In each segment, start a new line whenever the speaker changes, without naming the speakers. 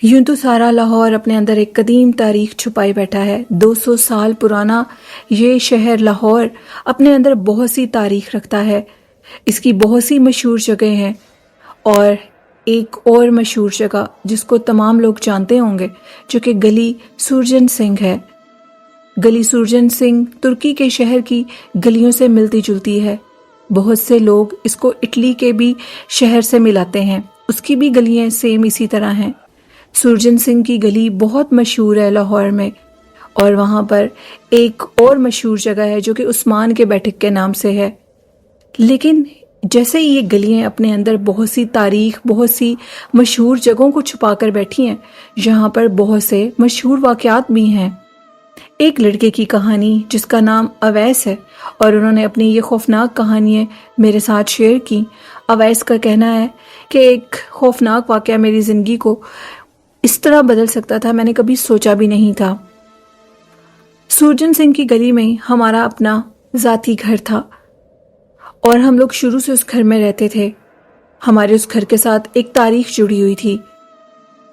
یوں تو سارا لاہور اپنے اندر ایک قدیم تاریخ چھپائے بیٹھا ہے۔ 200 سال پرانا یہ شہر لاہور اپنے اندر بہت سی تاریخ رکھتا ہے۔ اس کی بہت سی مشہور جگہیں ہیں، اور ایک اور مشہور جگہ جس کو تمام لوگ جانتے ہوں گے، جو کہ گلی سورجن سنگھ ہے۔ گلی سورجن سنگھ ترکی کے شہر کی گلیوں سے ملتی جلتی ہے۔ بہت سے لوگ اس کو اٹلی کے بھی شہر سے ملاتے ہیں، اس کی بھی گلیاں سیم اسی طرح ہیں۔ سورجن سنگھ کی گلی بہت مشہور ہے لاہور میں، اور وہاں پر ایک اور مشہور جگہ ہے جو کہ عثمان کے بیٹھک کے نام سے ہے۔ لیکن جیسے یہ گلیاں اپنے اندر بہت سی تاریخ، بہت سی مشہور جگہوں کو چھپا کر بیٹھی ہیں، یہاں پر بہت سے مشہور واقعات بھی ہیں۔ ایک لڑکے کی کہانی جس کا نام اویس ہے، اور انہوں نے اپنی یہ خوفناک کہانیاں میرے ساتھ شیئر کی۔ اویس کا کہنا ہے کہ ایک خوفناک واقعہ میری زندگی کو اس طرح بدل سکتا تھا، میں نے کبھی سوچا بھی نہیں تھا۔ سورجن سنگھ کی گلی میں ہمارا اپنا ذاتی گھر تھا، اور ہم لوگ شروع سے اس گھر میں رہتے تھے۔ ہمارے اس گھر کے ساتھ ایک تاریخ جڑی ہوئی تھی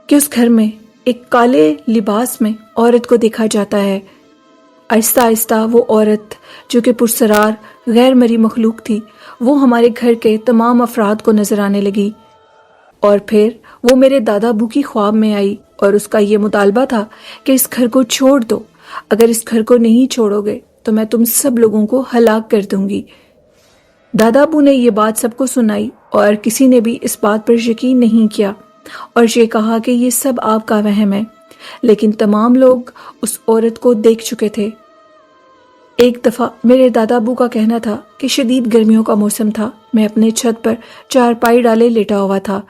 کہ اس گھر میں ایک کالے لباس میں عورت کو دیکھا جاتا ہے۔ آہستہ آہستہ وہ عورت جو کہ پرسرار غیر مری مخلوق تھی، وہ ہمارے گھر کے تمام افراد کو نظر آنے لگی، اور پھر وہ میرے دادا ابو کی خواب میں آئی، اور اس کا یہ مطالبہ تھا کہ اس گھر کو چھوڑ دو، اگر اس گھر کو نہیں چھوڑو گے تو میں تم سب لوگوں کو ہلاک کر دوں گی۔ دادا ابو نے یہ بات سب کو سنائی، اور کسی نے بھی اس بات پر یقین نہیں کیا، اور یہ کہا کہ یہ سب آپ کا وہم ہے۔ لیکن تمام لوگ اس عورت کو دیکھ چکے تھے۔ ایک دفعہ میرے دادا ابو کا کہنا تھا کہ شدید گرمیوں کا موسم تھا، میں اپنے چھت پر چارپائی ڈالے لیٹا ہوا تھا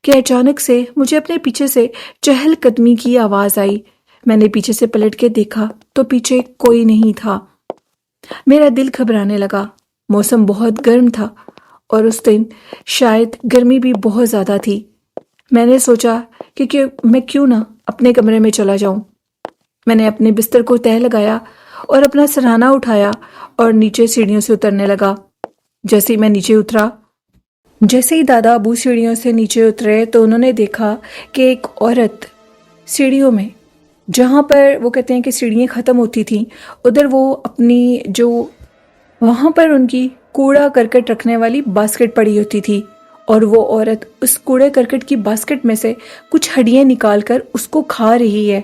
کہ اچانک سے مجھے اپنے پیچھے سے چہل قدمی کی آواز آئی۔ میں نے پیچھے سے پلٹ کے دیکھا تو پیچھے کوئی نہیں تھا۔ میرا دل گھبرانے لگا۔ موسم بہت گرم تھا، اور اس دن شاید گرمی بھی بہت زیادہ تھی۔ میں نے سوچا کہ میں کیوں نہ اپنے کمرے میں چلا جاؤں۔ میں نے اپنے بستر کو تہہ لگایا اور اپنا سرہانہ اٹھایا اور نیچے سیڑھیوں سے اترنے لگا۔ جیسے ہی میں نیچے اترا، جیسے ہی دادا ابو سیڑھیوں سے نیچے اترے تو انہوں نے دیکھا کہ ایک عورت سیڑھیوں میں، جہاں پر وہ کہتے ہیں کہ سیڑھیاں ختم ہوتی تھیں، ادھر وہ اپنی وہاں پر ان کی کوڑا کرکٹ رکھنے والی باسکٹ پڑی ہوتی تھی، اور وہ عورت اس کوڑے کرکٹ کی باسکٹ میں سے کچھ ہڈیاں نکال کر اس کو کھا رہی ہے۔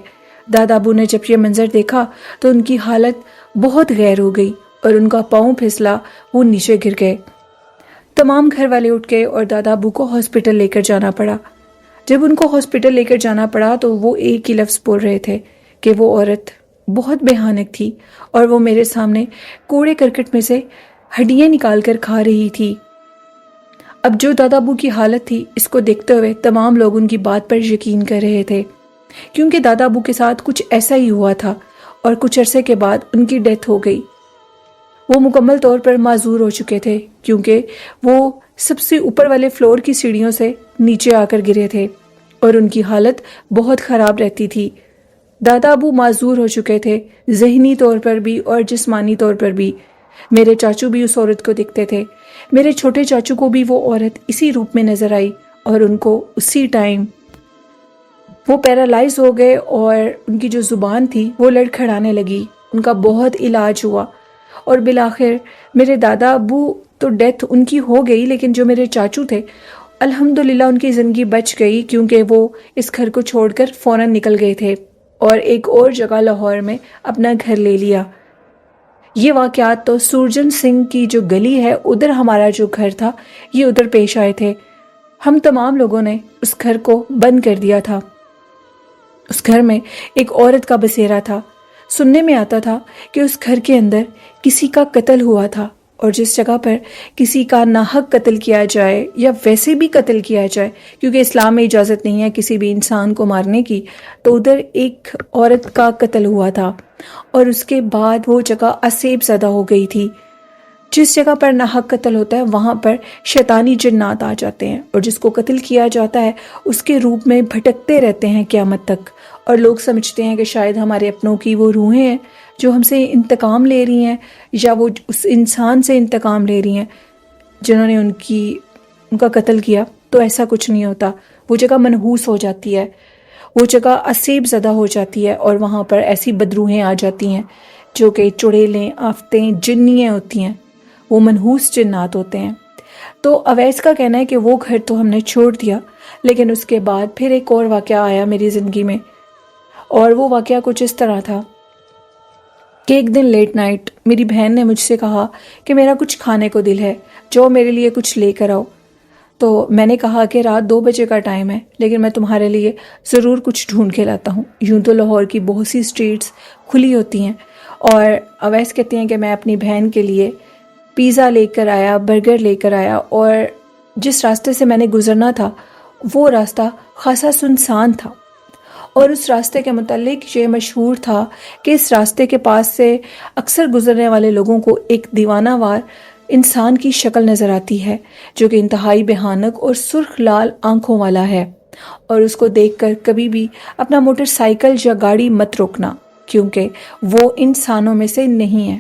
دادا ابو نے جب یہ منظر دیکھا تو ان کی حالت بہت غیر ہو گئی، اور ان کا پاؤں پھسلا، وہ نیچے گر گئے۔ تمام گھر والے اٹھ گئے اور دادا ابو کو ہاسپٹل لے کر جانا پڑا۔ جب ان کو ہاسپٹل لے کر جانا پڑا تو وہ ایک ہی لفظ بول رہے تھے کہ وہ عورت بہت بھیانک تھی، اور وہ میرے سامنے کوڑے کرکٹ میں سے ہڈیاں نکال کر کھا رہی تھی۔ اب جو دادا ابو کی حالت تھی، اس کو دیکھتے ہوئے تمام لوگ ان کی بات پر یقین کر رہے تھے، کیونکہ دادا ابو کے ساتھ کچھ ایسا ہی ہوا تھا، اور کچھ عرصے کے بعد ان کی ڈیتھ ہو گئی۔ وہ مکمل طور پر معذور ہو چکے تھے، کیونکہ وہ سب سے اوپر والے فلور کی سیڑھیوں سے نیچے آ کر گرے تھے، اور ان کی حالت بہت خراب رہتی تھی۔ دادا ابو معذور ہو چکے تھے، ذہنی طور پر بھی اور جسمانی طور پر بھی۔ میرے چاچو بھی اس عورت کو دیکھتے تھے۔ میرے چھوٹے چاچو کو بھی وہ عورت اسی روپ میں نظر آئی، اور ان کو اسی ٹائم وہ پیرالائز ہو گئے، اور ان کی جو زبان تھی وہ لڑکھڑانے لگی۔ ان کا بہت علاج ہوا، اور بالآخر میرے دادا ابو تو ڈیتھ ان کی ہو گئی، لیکن جو میرے چاچو تھے الحمدللہ ان کی زندگی بچ گئی، کیونکہ وہ اس گھر کو چھوڑ کر فوراً نکل گئے تھے اور ایک اور جگہ لاہور میں اپنا گھر لے لیا۔ یہ واقعات تو سورجن سنگھ کی جو گلی ہے، ادھر ہمارا جو گھر تھا، یہ ادھر پیش آئے تھے۔ ہم تمام لوگوں نے اس گھر کو بند کر دیا تھا۔ اس گھر میں ایک عورت کا بسیرا تھا۔ سننے میں آتا تھا کہ اس گھر کے اندر کسی کا قتل ہوا تھا، اور جس جگہ پر کسی کا ناحق قتل کیا جائے یا ویسے بھی قتل کیا جائے، کیونکہ اسلام میں اجازت نہیں ہے کسی بھی انسان کو مارنے کی، تو ادھر ایک عورت کا قتل ہوا تھا، اور اس کے بعد وہ جگہ اسیب زدہ ہو گئی تھی۔ جس جگہ پر ناحق قتل ہوتا ہے وہاں پر شیطانی جنات آ جاتے ہیں، اور جس کو قتل کیا جاتا ہے اس کے روپ میں بھٹکتے رہتے ہیں قیامت تک، اور لوگ سمجھتے ہیں کہ شاید ہمارے اپنوں کی وہ روحیں ہیں جو ہم سے انتقام لے رہی ہیں، یا وہ اس انسان سے انتقام لے رہی ہیں جنہوں نے ان کا قتل کیا۔ تو ایسا کچھ نہیں ہوتا، وہ جگہ منحوس ہو جاتی ہے۔ وہ جگہ اسیب زدہ ہو جاتی ہے اور وہاں پر ایسی بدروہیں آ جاتی ہیں جو کہ چڑیلیں، آفتیں، جنیاں ہوتی ہیں، وہ منحوس جنات ہوتے ہیں۔ تو اویس کا کہنا ہے کہ وہ گھر تو ہم نے چھوڑ دیا، لیکن اس کے بعد پھر ایک اور واقعہ آیا میری زندگی میں، اور وہ واقعہ کچھ اس طرح تھا کہ ایک دن لیٹ نائٹ میری بہن نے مجھ سے کہا کہ میرا کچھ کھانے کو دل ہے، جو میرے لیے کچھ لے کر آؤ۔ تو میں نے کہا کہ رات 2 بجے کا ٹائم ہے، لیکن میں تمہارے لیے ضرور کچھ ڈھونڈ کے لاتا ہوں۔ یوں تو لاہور کی بہت سی اسٹریٹس کھلی ہوتی ہیں، اور اویس کہتے ہیں کہ میں اپنی بہن کے لیے پیزا لے کر آیا، برگر لے کر آیا، اور جس راستے سے میں نے گزرنا تھا وہ راستہ خاصا سنسان تھا، اور اس راستے کے متعلق یہ مشہور تھا کہ اس راستے کے پاس سے اکثر گزرنے والے لوگوں کو ایک دیوانہ وار انسان کی شکل نظر آتی ہے جو کہ انتہائی بھیانک اور سرخ لال آنکھوں والا ہے، اور اس کو دیکھ کر کبھی بھی اپنا موٹر سائیکل یا گاڑی مت روکنا، کیونکہ وہ انسانوں میں سے نہیں ہے۔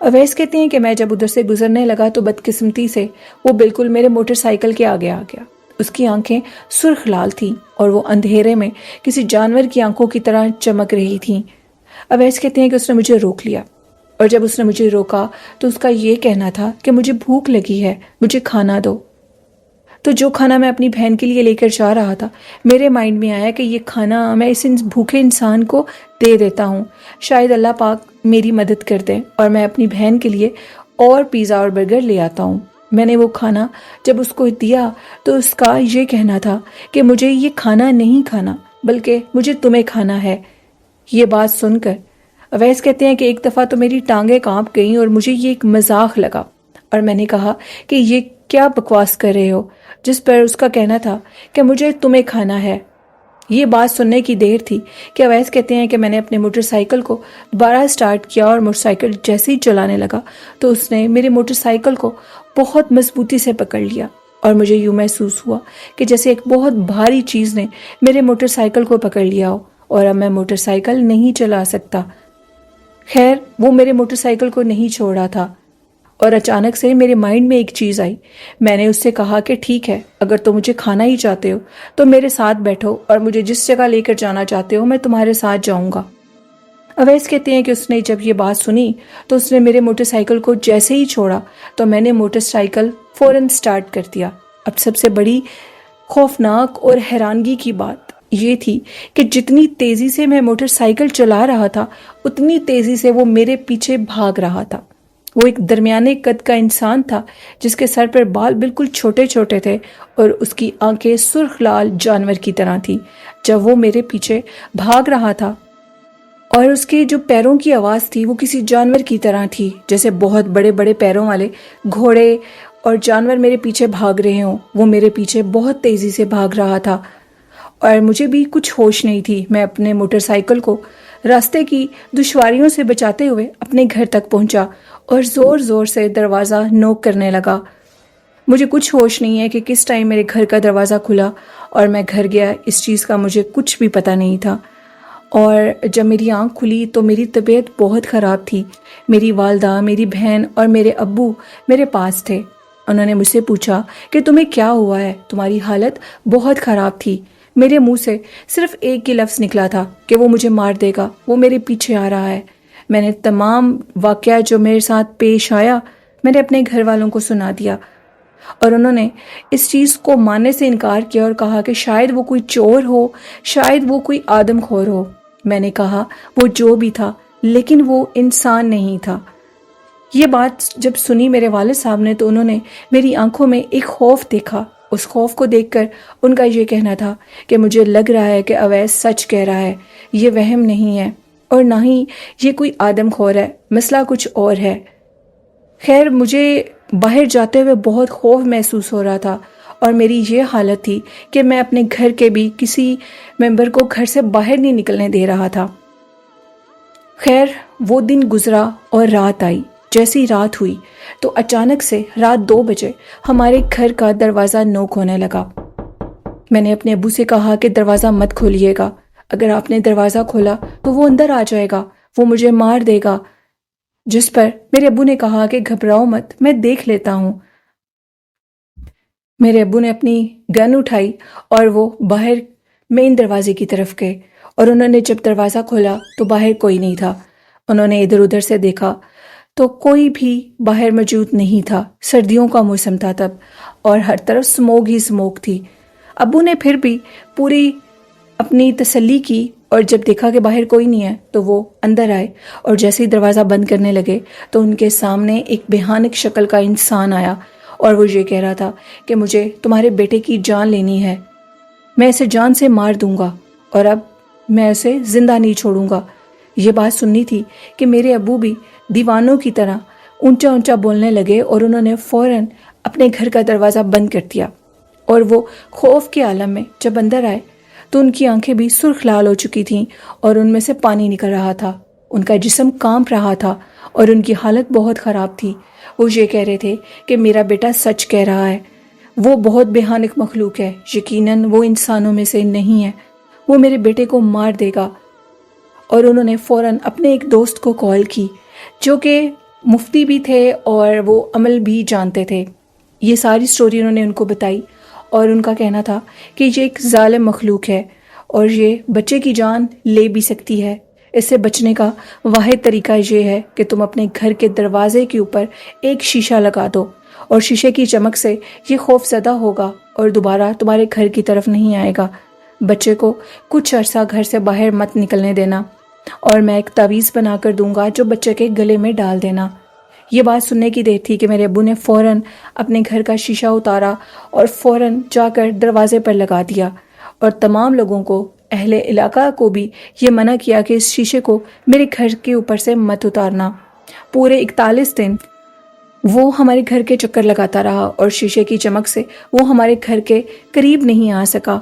اویس کہتے ہیں کہ میں جب ادھر سے گزرنے لگا تو بدقسمتی سے وہ بالکل میرے موٹر سائیکل کے آگے آ گیا۔ اس کی آنکھیں سرخ لال تھیں اور وہ اندھیرے میں کسی جانور کی آنکھوں کی طرح چمک رہی تھیں۔ اویس کہتے ہیں کہ اس نے مجھے روک لیا، اور جب اس نے مجھے روکا تو اس کا یہ کہنا تھا کہ مجھے بھوک لگی ہے، مجھے کھانا دو۔ تو جو کھانا میں اپنی بہن کے لیے لے کر جا رہا تھا، میرے مائنڈ میں آیا کہ یہ کھانا میں اس بھوکے انسان کو دے دیتا ہوں، شاید اللہ پاک میری مدد کر دے اور میں اپنی بہن کے لیے اور پیزا اور برگر لے آتا ہوں۔ میں نے وہ کھانا جب اس کو دیا تو اس کا یہ کہنا تھا کہ مجھے یہ کھانا نہیں کھانا، بلکہ مجھے تمہیں کھانا ہے۔ یہ بات سن کر اویس کہتے ہیں کہ ایک دفعہ تو میری ٹانگیں کانپ گئیں اور مجھے یہ ایک مذاق لگا، اور میں نے کہا کہ یہ کیا بکواس کر رہے ہو، جس پر اس کا کہنا تھا کہ مجھے تمہیں کھانا ہے۔ یہ بات سننے کی دیر تھی کہ اویس کہتے ہیں کہ میں نے اپنے موٹر سائیکل کو دوبارہ سٹارٹ کیا، اور موٹر سائیکل جیسے ہی چلانے لگا تو اس نے میرے موٹر سائیکل کو بہت مضبوطی سے پکڑ لیا، اور مجھے یوں محسوس ہوا کہ جیسے ایک بہت بھاری چیز نے میرے موٹر سائیکل کو پکڑ لیا ہو، اور اب میں موٹر سائیکل نہیں چلا سکتا۔ خیر وہ میرے موٹر سائیکل کو نہیں چھوڑ رہا تھا، اور اچانک سے میرے مائنڈ میں ایک چیز آئی۔ میں نے اس سے کہا کہ ٹھیک ہے، اگر تم مجھے کھانا ہی چاہتے ہو تو میرے ساتھ بیٹھو، اور مجھے جس جگہ لے کر جانا چاہتے ہو میں تمہارے ساتھ جاؤں گا۔ اویس کہتے ہیں کہ اس نے جب یہ بات سنی تو اس نے میرے موٹر سائیکل کو جیسے ہی چھوڑا تو میں نے موٹر سائیکل فوراً سٹارٹ کر دیا۔ اب سب سے بڑی خوفناک اور حیرانگی کی بات یہ تھی کہ جتنی تیزی سے میں موٹر سائیکل چلا رہا تھا اتنی تیزی سے وہ میرے پیچھے بھاگ رہا تھا۔ وہ ایک درمیانے قد کا انسان تھا جس کے سر پر بال بالکل چھوٹے چھوٹے تھے، اور اس کی آنکھیں سرخ لال جانور کی طرح تھیں۔ جب وہ میرے پیچھے بھاگ رہا تھا اور اس کے جو پیروں کی آواز تھی وہ کسی جانور کی طرح تھی، جیسے بہت بڑے بڑے پیروں والے گھوڑے اور جانور میرے پیچھے بھاگ رہے ہوں، وہ میرے پیچھے بہت تیزی سے بھاگ رہا تھا، اور مجھے بھی کچھ ہوش نہیں تھی۔ میں اپنے موٹر سائیکل کو راستے کی دشواریوں سے بچاتے ہوئے اپنے گھر تک پہنچا اور زور زور سے دروازہ نوک کرنے لگا۔ مجھے کچھ ہوش نہیں ہے کہ کس ٹائم میرے گھر کا دروازہ کھلا اور میں گھر گیا، اس چیز کا مجھے کچھ بھی پتہ نہیں تھا۔ اور جب میری آنکھ کھلی تو میری طبیعت بہت خراب تھی۔ میری والدہ، میری بہن اور میرے ابو میرے پاس تھے۔ انہوں نے مجھ سے پوچھا کہ تمہیں کیا ہوا ہے، تمہاری حالت بہت خراب تھی۔ میرے منہ سے صرف ایک ہی لفظ نکلا تھا کہ وہ مجھے مار دے گا، وہ میرے پیچھے آ رہا ہے۔ میں نے تمام واقعہ جو میرے ساتھ پیش آیا میں نے اپنے گھر والوں کو سنا دیا، اور انہوں نے اس چیز کو ماننے سے انکار کیا اور کہا کہ شاید وہ کوئی چور ہو، شاید وہ کوئی آدم خور ہو۔ میں نے کہا وہ جو بھی تھا لیکن وہ انسان نہیں تھا۔ یہ بات جب سنی میرے والد صاحب نے تو انہوں نے میری آنکھوں میں ایک خوف دیکھا۔ اس خوف کو دیکھ کر ان کا یہ کہنا تھا کہ مجھے لگ رہا ہے کہ اویس سچ کہہ رہا ہے، یہ وہم نہیں ہے اور نہ ہی یہ کوئی آدم خور ہے، مسئلہ کچھ اور ہے۔ خیر مجھے باہر جاتے ہوئے بہت خوف محسوس ہو رہا تھا، اور میری یہ حالت تھی کہ میں اپنے گھر کے بھی کسی ممبر کو گھر سے باہر نہیں نکلنے دے رہا تھا۔ خیر وہ دن گزرا اور رات آئی۔ جیسی رات ہوئی تو اچانک سے رات 2 بجے ہمارے گھر کا دروازہ نوک ہونے لگا۔ میں نے اپنے ابو سے کہا کہ دروازہ مت کھولیے گا، اگر آپ نے دروازہ کھولا تو وہ اندر آ جائے گا، وہ مجھے مار دے گا۔ جس پر میرے ابو نے کہا کہ گھبراؤ مت، میں دیکھ لیتا ہوں۔ میرے ابو نے اپنی گن اٹھائی اور وہ باہر مین دروازے کی طرف گئے اور انہوں نے جب دروازہ کھولا تو باہر کوئی نہیں تھا۔ انہوں نے ادھر ادھر سے دیکھا تو کوئی بھی باہر موجود نہیں تھا۔ سردیوں کا موسم تھا تب اور ہر طرف سموگ ہی سموگ تھی۔ ابو نے پھر بھی پوری اپنی تسلی کی اور جب دیکھا کہ باہر کوئی نہیں ہے تو وہ اندر آئے اور جیسے ہی دروازہ بند کرنے لگے تو ان کے سامنے ایک بھیانک شکل کا انسان آیا اور وہ یہ کہہ رہا تھا کہ مجھے تمہارے بیٹے کی جان لینی ہے، میں اسے جان سے مار دوں گا اور اب میں اسے زندہ نہیں چھوڑوں گا۔ یہ بات سننی تھی کہ میرے ابو بھی دیوانوں کی طرح اونچا اونچا بولنے لگے اور انہوں نے فوراً اپنے گھر کا دروازہ بند کر دیا، اور وہ خوف کے عالم میں جب اندر آئے تو ان کی آنکھیں بھی سرخ لال ہو چکی تھیں اور ان میں سے پانی نکل رہا تھا۔ ان کا جسم کانپ رہا تھا اور ان کی حالت بہت خراب تھی۔ وہ یہ کہہ رہے تھے کہ میرا بیٹا سچ کہہ رہا ہے، وہ بہت بھیانک مخلوق ہے، یقیناً وہ انسانوں میں سے نہیں ہے، وہ میرے بیٹے کو مار دے گا۔ اور انہوں نے فوراً اپنے ایک دوست کو کال کی جو کہ مفتی بھی تھے اور وہ عمل بھی جانتے تھے۔ یہ ساری سٹوری انہوں نے ان کو بتائی اور ان کا کہنا تھا کہ یہ ایک ظالم مخلوق ہے اور یہ بچے کی جان لے بھی سکتی ہے۔ اس سے بچنے کا واحد طریقہ یہ ہے کہ تم اپنے گھر کے دروازے کے اوپر ایک شیشہ لگا دو اور شیشے کی چمک سے یہ خوف زدہ ہوگا اور دوبارہ تمہارے گھر کی طرف نہیں آئے گا۔ بچے کو کچھ عرصہ گھر سے باہر مت نکلنے دینا اور میں ایک تعویذ بنا کر دوں گا جو بچے کے گلے میں ڈال دینا۔ یہ بات سننے کی دیر تھی کہ میرے ابو نے فوراً اپنے گھر کا شیشہ اتارا اور فوراً جا کر دروازے پر لگا دیا اور تمام لوگوں کو، اہل علاقہ کو بھی یہ منع کیا کہ اس شیشے کو میرے گھر کے اوپر سے مت اتارنا۔ پورے 41 دن وہ ہمارے گھر کے چکر لگاتا رہا اور شیشے کی چمک سے وہ ہمارے گھر کے قریب نہیں آ سکا،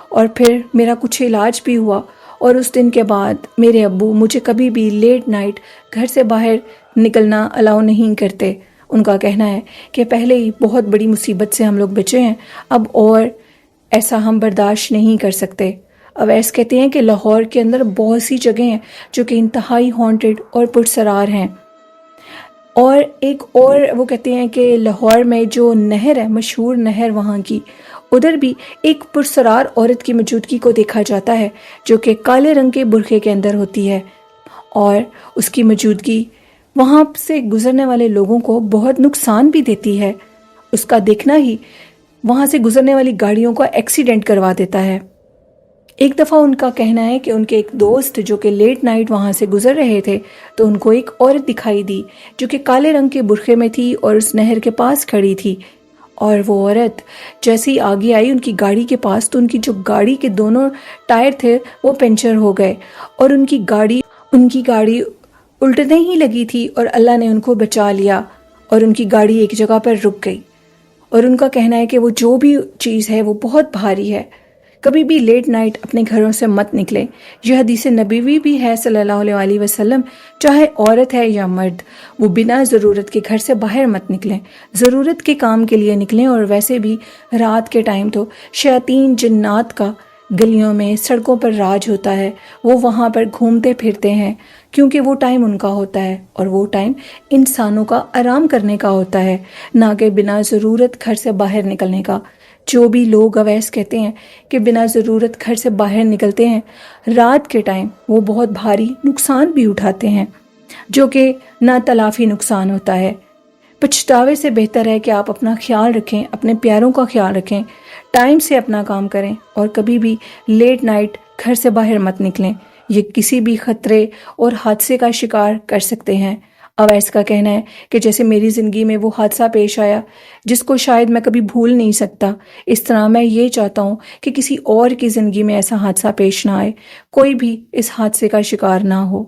اور پھر میرا کچھ علاج بھی ہوا اور اس دن کے بعد میرے ابو مجھے کبھی بھی لیٹ نائٹ گھر سے باہر نکلنا الاؤ نہیں کرتے۔ ان کا کہنا ہے کہ پہلے ہی بہت بڑی مصیبت سے ہم لوگ بچے ہیں، اب اور ایسا ہم برداشت نہیں کر سکتے۔ اویس کہتے ہیں کہ لاہور کے اندر بہت سی جگہیں ہیں جو کہ انتہائی ہانٹڈ اور پرسرار ہیں، اور ایک اور وہ کہتے ہیں کہ لاہور میں جو نہر ہے، مشہور نہر وہاں کی، ادھر بھی ایک پرسرار عورت کی موجودگی کو دیکھا جاتا ہے جو کہ کالے رنگ کے برقعے کے اندر ہوتی ہے، اور اس کی موجودگی وہاں سے گزرنے والے لوگوں کو بہت نقصان بھی دیتی ہے۔ اس کا دیکھنا ہی وہاں سے گزرنے والی گاڑیوں کا ایکسیڈنٹ کروا دیتا ہے۔ ایک دفعہ ان کا کہنا ہے کہ ان کے ایک دوست جو کہ لیٹ نائٹ وہاں سے گزر رہے تھے تو ان کو ایک عورت دکھائی دی جو کہ کالے رنگ کے برقعے میں تھی اور اس نہر کے پاس کھڑی تھی، اور وہ عورت جیسے ہی آگے آئی ان کی گاڑی کے پاس تو ان کی جو گاڑی کے دونوں ٹائر تھے وہ پنچر ہو گئے اور ان کی گاڑی الٹنے ہی لگی تھی، اور اللہ نے ان کو بچا لیا اور ان کی گاڑی ایک جگہ پر رک گئی۔ اور ان کا کہنا ہے کہ وہ جو بھی چیز ہے وہ بہت بھاری ہے، کبھی بھی لیٹ نائٹ اپنے گھروں سے مت نکلیں۔ یہ حدیث نبوی بھی ہے صلی اللہ علیہ وسلم، چاہے عورت ہے یا مرد، وہ بنا ضرورت کے گھر سے باہر مت نکلیں، ضرورت کے کام کے لیے نکلیں۔ اور ویسے بھی رات کے ٹائم تو شیاطین جنات کا گلیوں میں سڑکوں پر راج ہوتا ہے، وہ وہاں پر گھومتے پھرتے ہیں کیونکہ وہ ٹائم ان کا ہوتا ہے اور وہ ٹائم انسانوں کا آرام کرنے کا ہوتا ہے، نہ کہ بنا ضرورت گھر سے باہر نکلنے کا۔ جو بھی لوگ اویس کہتے ہیں کہ بنا ضرورت گھر سے باہر نکلتے ہیں رات کے ٹائم، وہ بہت بھاری نقصان بھی اٹھاتے ہیں جو کہ نہ تلافی نقصان ہوتا ہے۔ پچھتاوے سے بہتر ہے کہ آپ اپنا خیال رکھیں، اپنے پیاروں کا خیال رکھیں، ٹائم سے اپنا کام کریں اور کبھی بھی لیٹ نائٹ گھر سے باہر مت نکلیں، یہ کسی بھی خطرے اور حادثے کا شکار کر سکتے ہیں۔ اویس کا کہنا ہے کہ جیسے میری زندگی میں وہ حادثہ پیش آیا جس کو شاید میں کبھی بھول نہیں سکتا، اس طرح میں یہ چاہتا ہوں کہ کسی اور کی زندگی میں ایسا حادثہ پیش نہ آئے، کوئی بھی اس حادثے کا شکار نہ ہو۔